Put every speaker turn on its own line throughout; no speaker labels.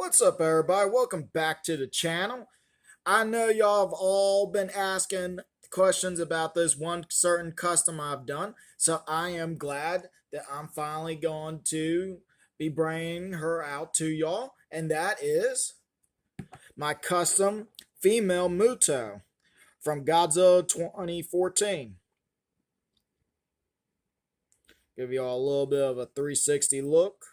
What's up, everybody? Welcome back to the channel. I know y'all have all been asking questions about this one certain custom I've done, so I am glad that I'm finally going to be bringing her out to y'all, and that is my custom female Muto from Godzilla 2014. Give y'all a little bit of a 360 look.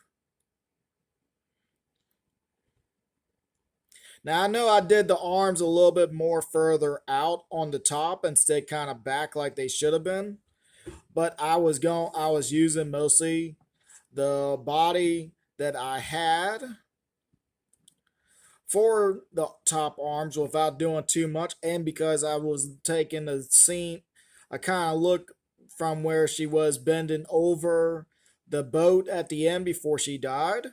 Now I know I did the arms a little bit more further out on the top instead kind of back like they should have been. But I was using mostly the body that I had for the top arms without doing too much, and because I was taking the scene, I kind of look from where she was bending over the boat at the end before she died,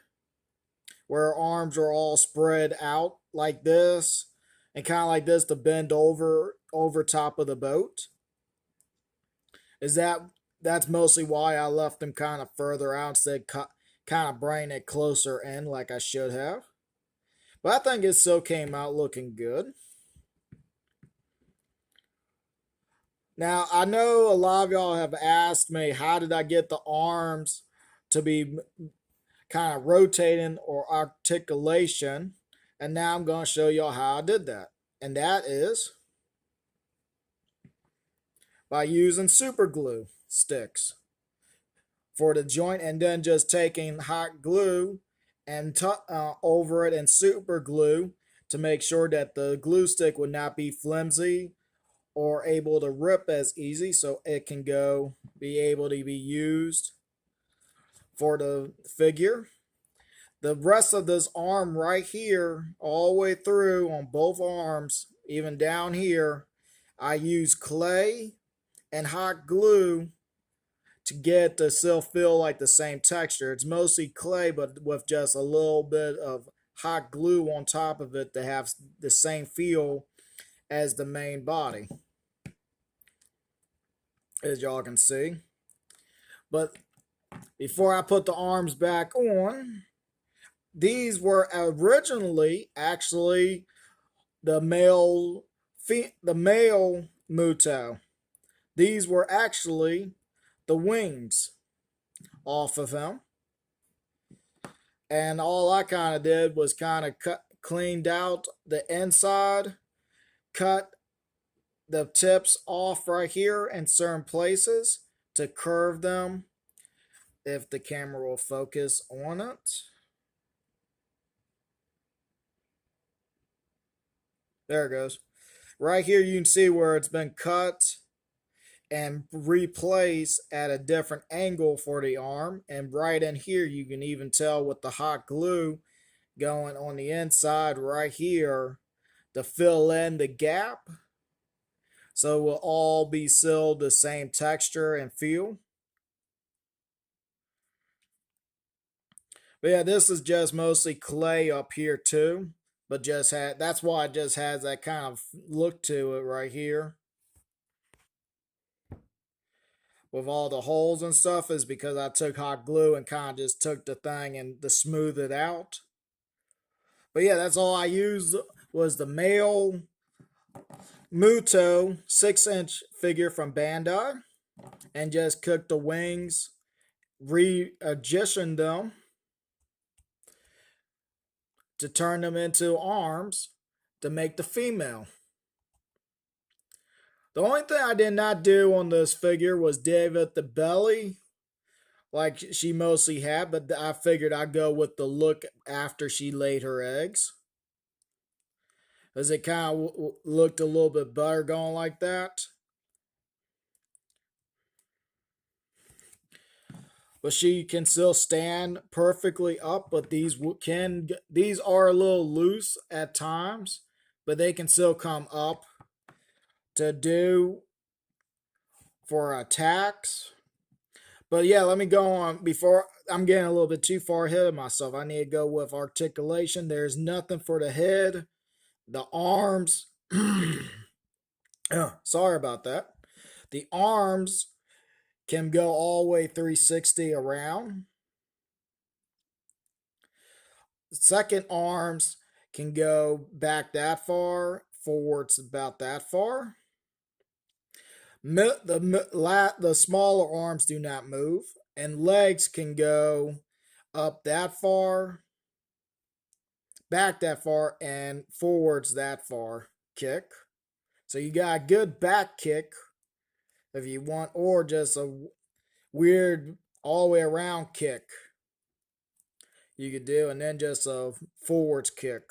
where her arms are all spread out like this and kind of like this to bend over top of the boat. Is that's mostly why I left them kind of further out instead kind of bringing it closer in like I should have. But I think it still came out looking good. Now, I know a lot of y'all have asked me how did I get the arms to be kind of rotating or articulation, and now I'm going to show y'all how I did that. And that is by using super glue sticks for the joint, and then just taking hot glue and over it and super glue to make sure that the glue stick would not be flimsy or able to rip as easy, so it can be able to be used for the figure. The rest of this arm right here, all the way through on both arms, even down here, I use clay and hot glue to get to still feel like the same texture. It's mostly clay, but with just a little bit of hot glue on top of it to have the same feel as the main body, as y'all can see. But before I put the arms back on, these were originally actually the male Muto. These were actually the wings off of him. And all I kind of did was kind of cleaned out the inside, cut the tips off right here in certain places to curve them if the camera will focus on it. There it goes. Right here you can see where it's been cut and replaced at a different angle for the arm. And right in here you can even tell with the hot glue going on the inside right here to fill in the gap. So it will all be still the same texture and feel. But yeah, this is just mostly clay up here too. But that's why it just has that kind of look to it right here. With all the holes and stuff is because I took hot glue and kind of just took the thing and to smooth it out. But yeah, that's all I used was the male Muto 6-inch figure from Bandai, and just cooked the wings, readjusted them to turn them into arms to make the female. The only thing I did not do on this figure was David the belly, like she mostly had, but I figured I'd go with the look after she laid her eggs, as it kind of looked a little bit better going like that. But she can still stand perfectly up, but these are a little loose at times, but they can still come up to do for attacks. But yeah, let me go on before I'm getting a little bit too far ahead of myself. I need to go with articulation. There's nothing for the head, the arms. Sorry about that. The arms can go all the way 360 around. second arms can go back that far, forwards about that far. The smaller arms do not move, and legs can go up that far, back that far, and forwards that far. Kick. So you got a good back kick if you want, or just a weird all the way around kick you could do, and then just a forwards kick.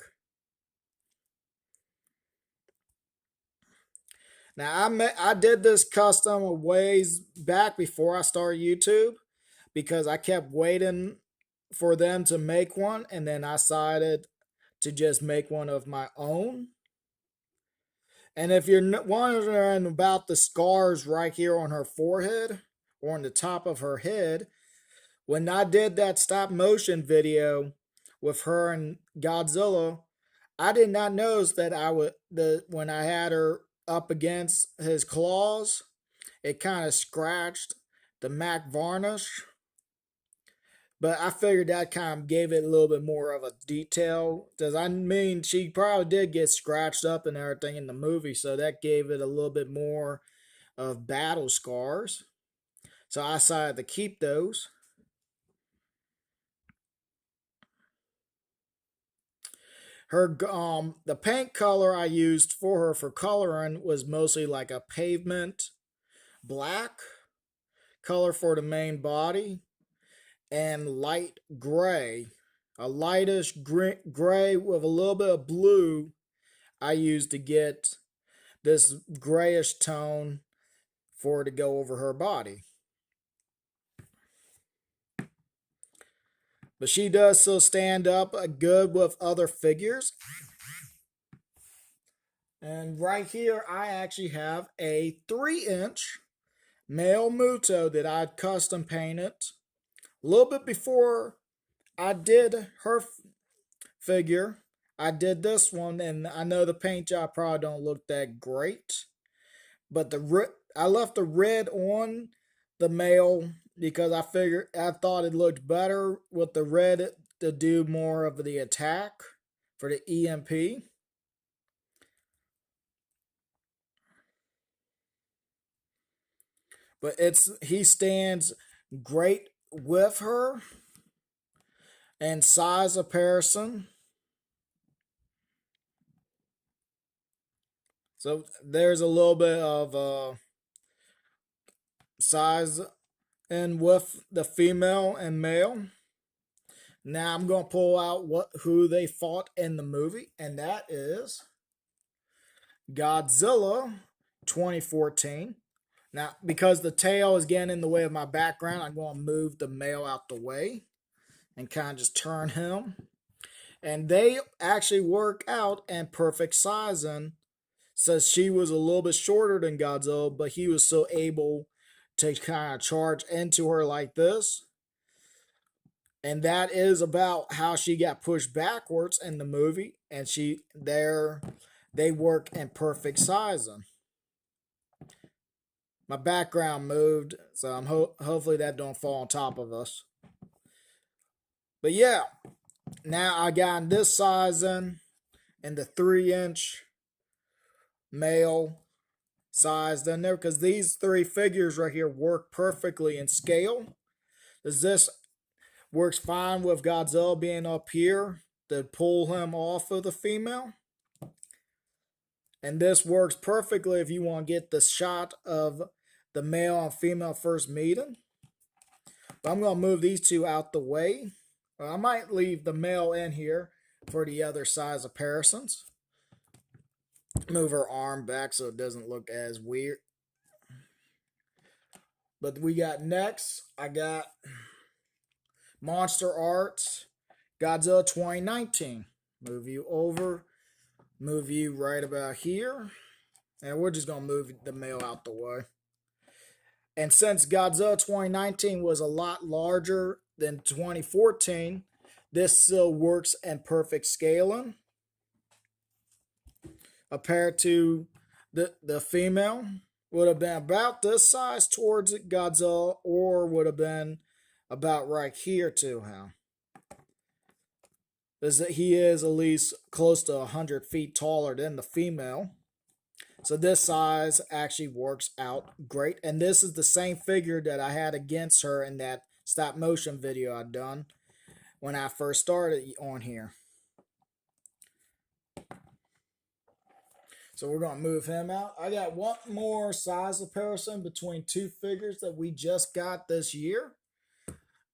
Now I did this custom a ways back before I started YouTube because I kept waiting for them to make one, and then I decided to just make one of my own. And if you're wondering about the scars right here on her forehead or on the top of her head, when I did that stop motion video with her and Godzilla, I did not notice that when I had her up against his claws, it kind of scratched the matte varnish. But I figured that kind of gave it a little bit more of a detail. Because I mean, she probably did get scratched up and everything in the movie, so that gave it a little bit more of battle scars. So I decided to keep those. The paint color I used for her for coloring was mostly like a pavement black color for the main body, and light gray, a lightish gray with a little bit of blue I used to get this grayish tone for it to go over her body. But she does still stand up good with other figures. And right here, I actually have a 3-inch male Muto that I custom painted a little bit before I did her figure. I did this one, and I know the paint job probably don't look that great, but I left the red on the male because I thought it looked better with the red to do more of the attack for the EMP. But he stands great with her and size comparison. So there's a little bit of size and with the female and male. Now I'm going to pull out who they fought in the movie, and that is Godzilla 2014. Now, because the tail is getting in the way of my background, I'm going to move the male out the way and kind of just turn him. And they actually work out in perfect sizing. Says she was a little bit shorter than Godzilla, but he was still able to kind of charge into her like this. And that is about how she got pushed backwards in the movie. And they work in perfect sizing. My background moved, so I'm hopefully that don't fall on top of us. But yeah, now I got this sizing and the 3-inch male sized in there because these 3 figures right here work perfectly in scale. This works fine with Godzilla being up here to pull him off of the female. And this works perfectly if you want to get the shot of the male and female first meeting. But I'm going to move these two out the way. I might leave the male in here for the other size comparisons. Move her arm back so it doesn't look as weird. But we got next, I got Monster Arts Godzilla 2019. Move you over. Move you right about here. And we're just going to move the male out the way. And since Godzilla 2019 was a lot larger than 2014, this still works in perfect scaling. Compared to the female, would have been about this size towards Godzilla, or would have been about right here to him. is that he is at least close to 100 feet taller than the female. So this size actually works out great. And this is the same figure that I had against her in that stop motion video I done when I first started on here. So we're going to move him out. I got one more size comparison between two figures that we just got this year.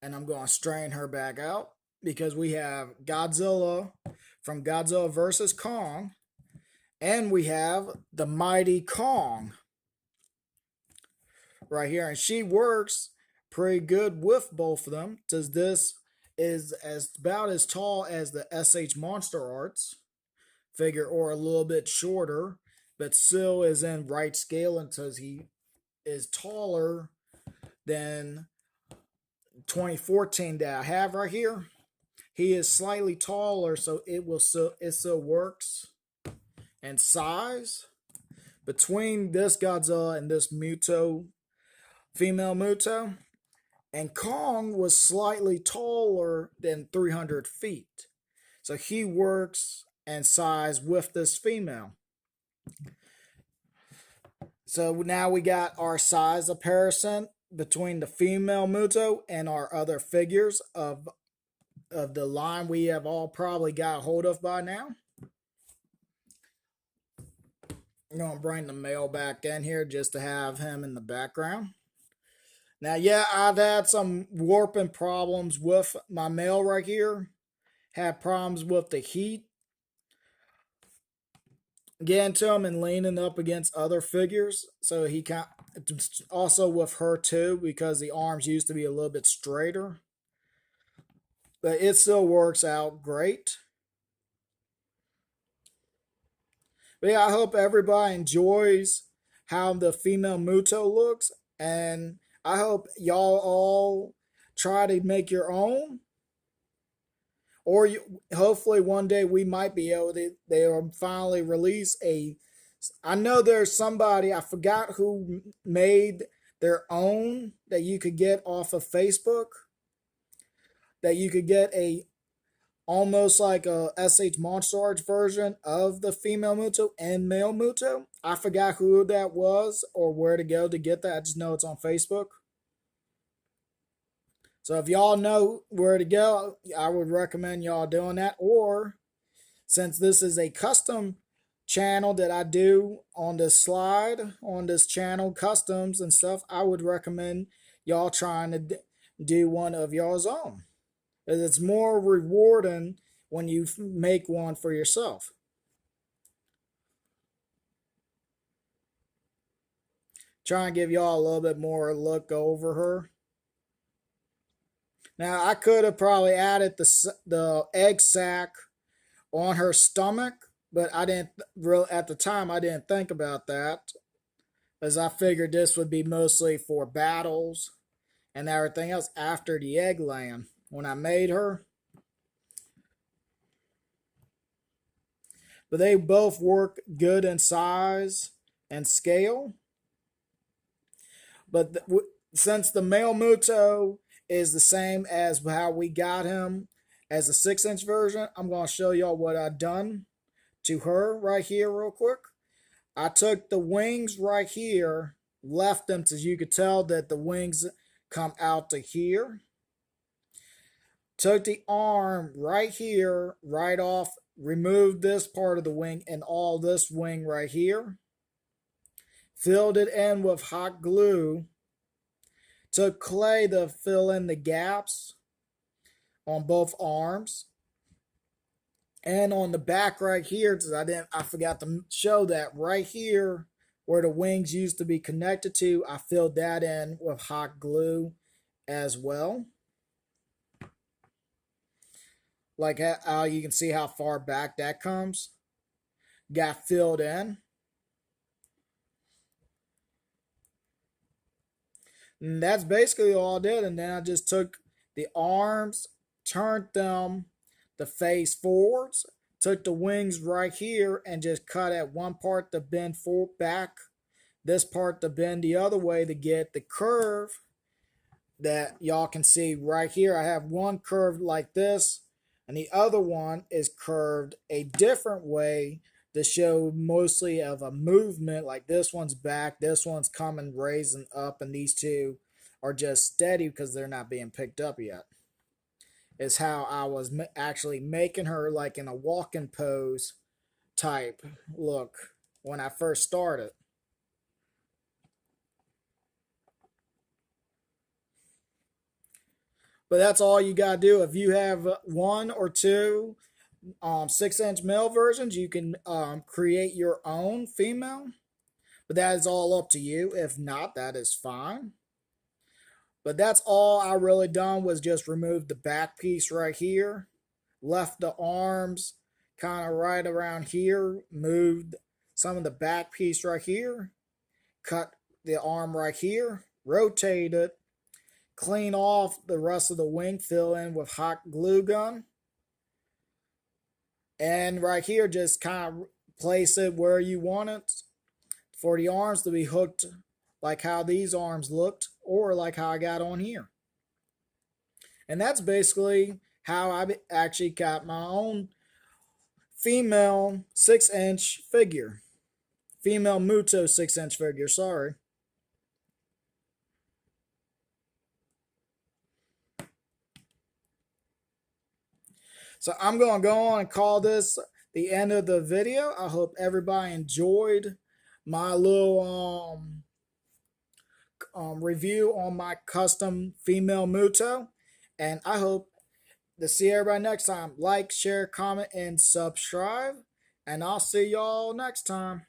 And I'm going to strain her back out because we have Godzilla from Godzilla vs. Kong. And we have the Mighty Kong right here. And she works pretty good with both of them, because this is about as tall as the SH Monster Arts figure, or a little bit shorter, but still is in right scale until he is taller than 2014 that I have right here. He is slightly taller, so it still works. And size between this Godzilla and this Muto, female Muto, and Kong was slightly taller than 300 feet. So he works and size with this female. So now we got our size comparison between the female Muto and our other figures of the line we have all probably got a hold of by now. I'm going to bring the male back in here just to have him in the background. Now, yeah, I've had some warping problems with my male right here. Had problems with the heat getting to him and leaning up against other figures. So he also with her too, because the arms used to be a little bit straighter. But it still works out great. But yeah, I hope everybody enjoys how the female Muto looks. And I hope y'all all try to make your own. Or hopefully one day we might be able to, they'll finally release I know there's somebody, I forgot who made their own that you could get off of Facebook. That you could get almost like a SH Monster Arts version of the female Muto and male Muto. I forgot who that was or where to go to get that. I just know it's on Facebook. So if y'all know where to go, I would recommend y'all doing that. Or since this is a custom channel that I do on this slide, on this channel, customs and stuff, I would recommend y'all trying to do one of y'all's own. It's more rewarding when you make one for yourself. Try and give y'all a little bit more look over her. Now, I could have probably added the egg sac on her stomach, but I didn't really, at the time, I didn't think about that, as I figured this would be mostly for battles and everything else after the egg laying. When I made her. But they both work good in size and scale. But since the male Muto is the same as how we got him as a 6-inch version, I'm going to show y'all what I've done to her right here real quick. I took the wings right here, left them so you could tell that the wings come out to here. Took the arm right here, right off, removed this part of the wing and all this wing right here. Filled it in with hot glue. Took clay to fill in the gaps on both arms. And on the back right here, because I forgot to show that right here where the wings used to be connected to, I filled that in with hot glue as well. Like how you can see how far back that comes. Got filled in. And that's basically all I did. And then I just took the arms, turned them the face forwards, took the wings right here and just cut at one part to bend back, this part to bend the other way to get the curve that y'all can see right here. I have one curve like this and the other one is curved a different way to show mostly of a movement. Like this one's back, this one's coming raising up, and these two are just steady because they're not being picked up yet. Is how I was actually making her like in a walking pose type look when I first started. But that's all you gotta do. If you have one or two 6-inch male versions, you can create your own female. But that is all up to you. If not, that is fine. But that's all I really done was just remove the back piece right here, left the arms kind of right around here, moved some of the back piece right here, cut the arm right here, rotate it, clean off the rest of the wing, fill in with hot glue gun, and right here just kind of place it where you want it for the arms to be hooked like how these arms looked or like how I got on here. And that's basically how I actually got my own female 6-inch figure. Female Muto 6-inch figure, sorry. So I'm going to go on and call this the end of the video. I hope everybody enjoyed my little review on my custom female Muto. And I hope to see everybody next time. Like, share, comment, and subscribe. And I'll see y'all next time.